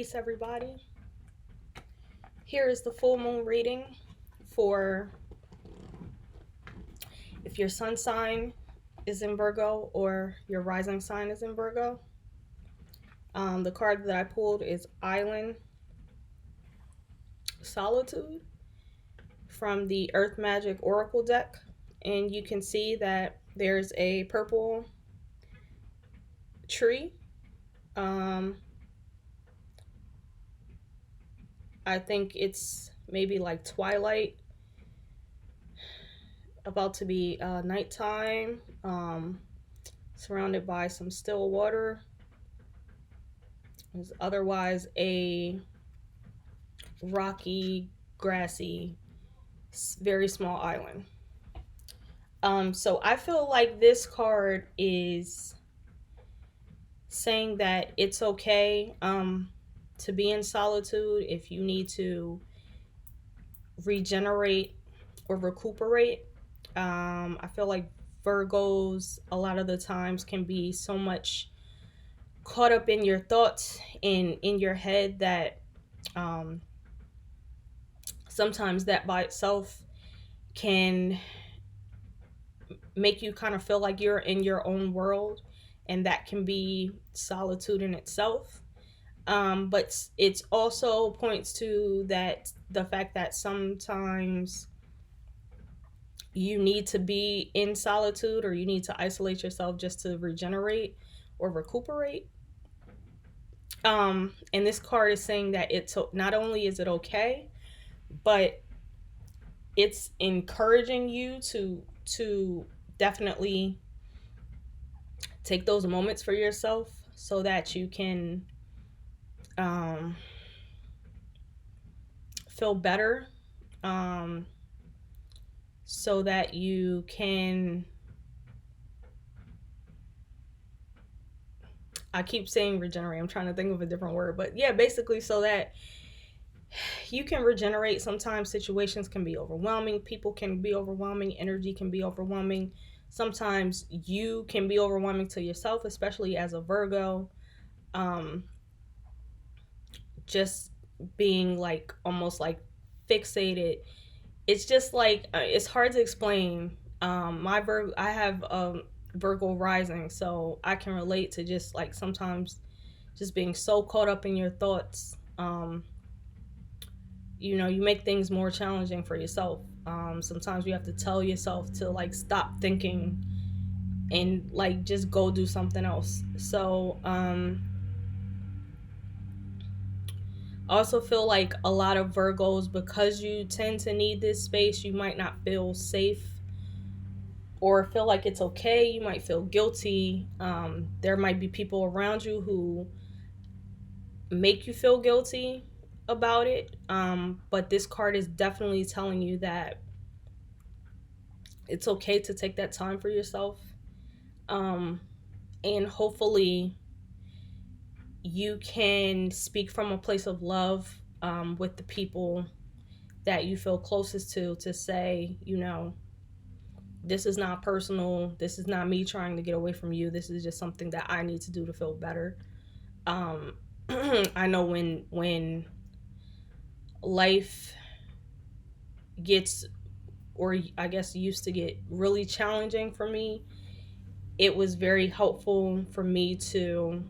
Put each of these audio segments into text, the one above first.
Peace, everybody. Here is the full moon reading for if your sun sign is in Virgo or your rising sign is in Virgo. The card that I pulled is Island Solitude from the Earth Magic Oracle deck. And you can see that there's a purple tree. I think it's maybe like twilight, about to be nighttime, surrounded by some still water. There's otherwise a rocky, grassy, very small island. So I feel like this card is saying that it's okay to be in solitude if you need to regenerate or recuperate. I feel like Virgos a lot of the times can be so much caught up in your thoughts and in your head that um, sometimes that by itself can make you kind of feel like you're in your own world, and that can be solitude in itself. But it's also points to that the fact that sometimes you need to be in solitude or you need to isolate yourself just to regenerate or recuperate. And this card is saying that it's not only is it okay, but it's encouraging you to definitely take those moments for yourself so that you can um, feel better, um, so that you can, I keep saying regenerate, I'm trying to think of a different word, but yeah, basically so that you can regenerate. Sometimes situations can be overwhelming, people can be overwhelming, energy can be overwhelming. Sometimes you can be overwhelming to yourself, especially as a Virgo. Um, just being like almost like fixated. It's just like it's hard to explain. I have Virgo rising, so I can relate to just like sometimes just being so caught up in your thoughts. You make things more challenging for yourself. Sometimes you have to tell yourself to like stop thinking and like just go do something else. So I also feel like a lot of Virgos, because you tend to need this space, you might not feel safe or feel like it's okay. You might feel guilty. There might be people around you who make you feel guilty about it. But this card is definitely telling you that it's okay to take that time for yourself. Um, and hopefully, you can speak from a place of love with the people that you feel closest to say, this is not personal. This is not me trying to get away from you. This is just something that I need to do to feel better. Um, I know when life gets, or I guess used to get really challenging for me, it was very helpful for me to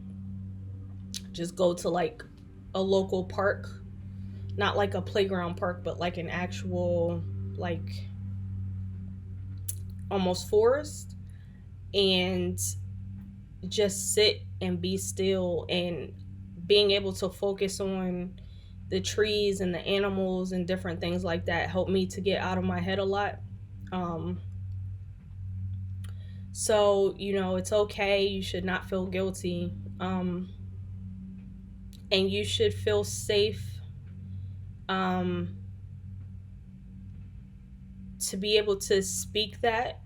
just go to like a local park, not like a playground park, but like an actual like almost forest, and just sit and be still, and being able to focus on the trees and the animals and different things like that helped me to get out of my head a lot. Um, so, it's okay. You should not feel guilty. And you should feel safe um, to be able to speak that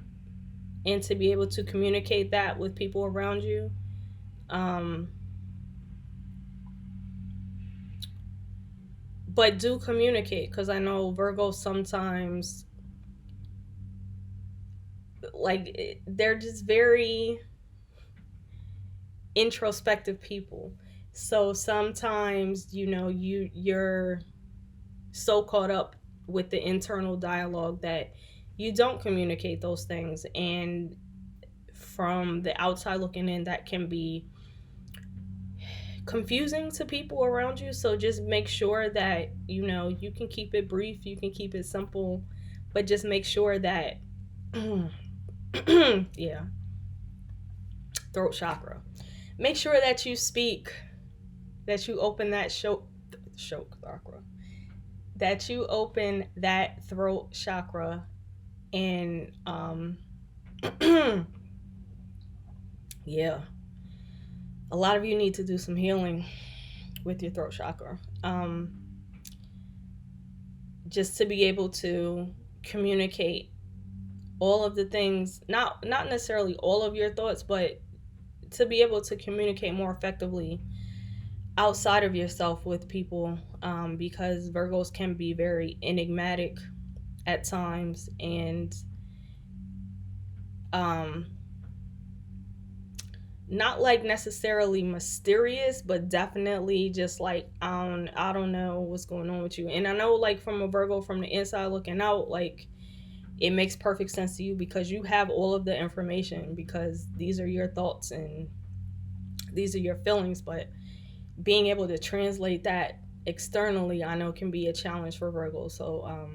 and to be able to communicate that with people around you. Um, but do communicate, because I know Virgo sometimes, like, they're just very introspective people. So sometimes, you're so caught up with the internal dialogue that you don't communicate those things, and from the outside looking in, that can be confusing to people around you. So just make sure that you can keep it brief, you can keep it simple, but just make sure that yeah, throat chakra. Make sure that you speak, that you open that chakra, that you open that throat chakra, and yeah, a lot of you need to do some healing with your throat chakra, just to be able to communicate all of the things, not necessarily all of your thoughts, but to be able to communicate more effectively outside of yourself with people, because Virgos can be very enigmatic at times, and um, not like necessarily mysterious, but definitely just like I don't know what's going on with you. And I know, like, from a Virgo from the inside looking out, like, it makes perfect sense to you because you have all of the information, because these are your thoughts and these are your feelings. But being able to translate that externally, I know, can be a challenge for Virgo. So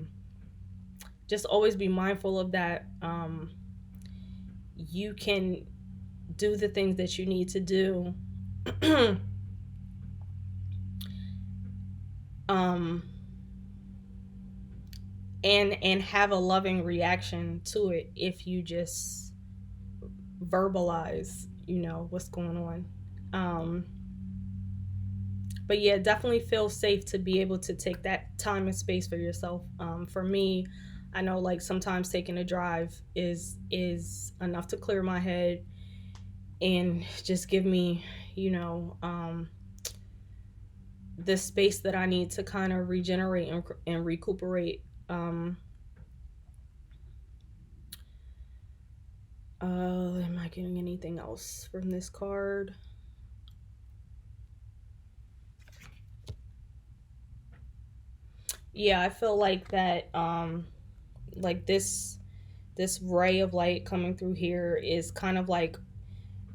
just always be mindful of that. You can do the things that you need to do. um and have a loving reaction to it if you just verbalize, what's going on. But yeah, definitely feel safe to be able to take that time and space for yourself. For me, I know, like, sometimes taking a drive is enough to clear my head and just give me, the space that I need to kind of regenerate and recuperate. Am I getting anything else from this card? Yeah, I feel like that, like this ray of light coming through here is kind of like,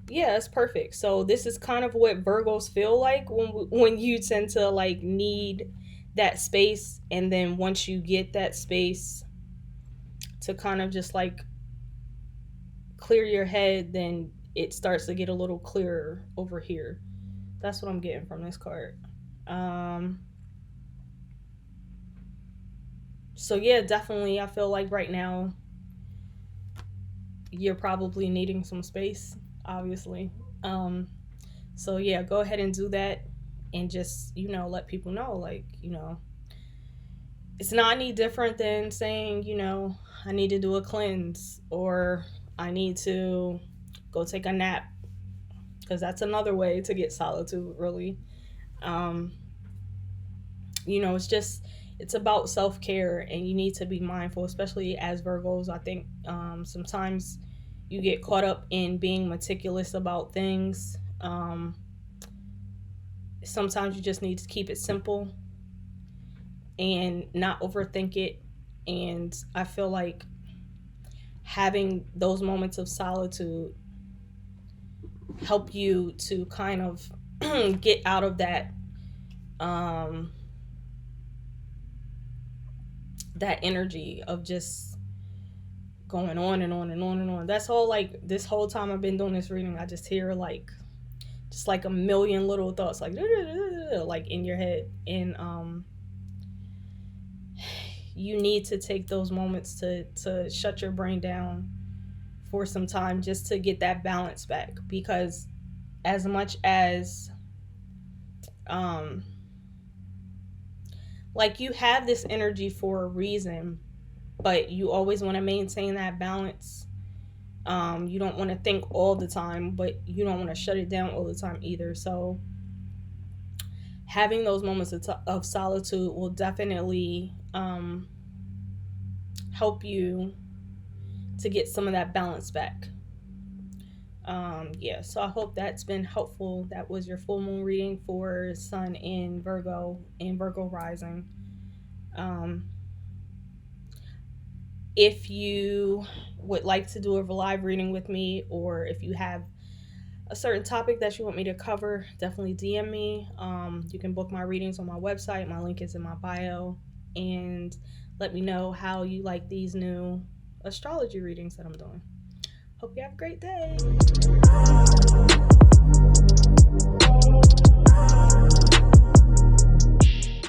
yeah, it's perfect. So this is kind of what Virgos feel like when you tend to, like, need that space, and then once you get that space to kind of just, like, clear your head, then it starts to get a little clearer over here. That's what I'm getting from this card. Um so yeah, definitely I feel like right now you're probably needing some space, obviously. Um so yeah, go ahead and do that, and just, let people know, like, it's not any different than saying, I need to do a cleanse, or I need to go take a nap, because that's another way to get solitude, really. um it's about self-care, and you need to be mindful, especially as Virgos. I think sometimes you get caught up in being meticulous about things. Sometimes you just need to keep it simple and not overthink it. And I feel like having those moments of solitude help you to kind of get out of um that energy of just going on and on and on and on. That's all. Like, this whole time I've been doing this reading, I just hear, like, just like a million little thoughts, like like in your head. And you need to take those moments to shut your brain down for some time, just to get that balance back. Because as much as um like, you have this energy for a reason, but you always want to maintain that balance. You don't want to think all the time, but you don't want to shut it down all the time either. So having those moments of solitude will definitely help you to get some of that balance back. Yeah, so I hope that's been helpful. That was your full moon reading for Sun in Virgo and Virgo Rising. Um, if you would like to do a live reading with me, or if you have a certain topic that you want me to cover, definitely DM me. You can book my readings on my website. My link is in my bio. And let me know how you like these new astrology readings that I'm doing. Hope you have a great day.